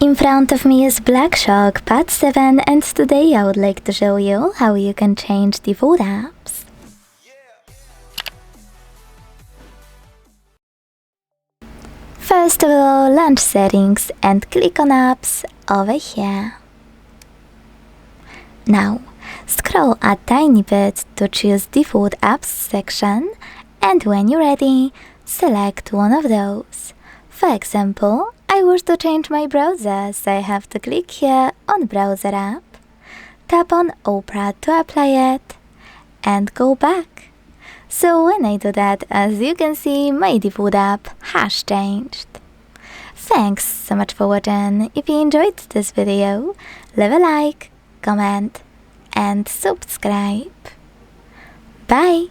In front of me is Black Shark Pad 7, and today I would like to show you how you can change default apps. First of all, launch settings and click on apps over here. Now, scroll a tiny bit to choose default apps section, and when you're ready, select one of those. For example, I wish to change my browser, so I have to click here on Browser app, tap on Opera to apply it, and go back. So when I do that, as you can see, my default app has changed. Thanks so much for watching. If you enjoyed this video, leave a like, comment, and subscribe. Bye!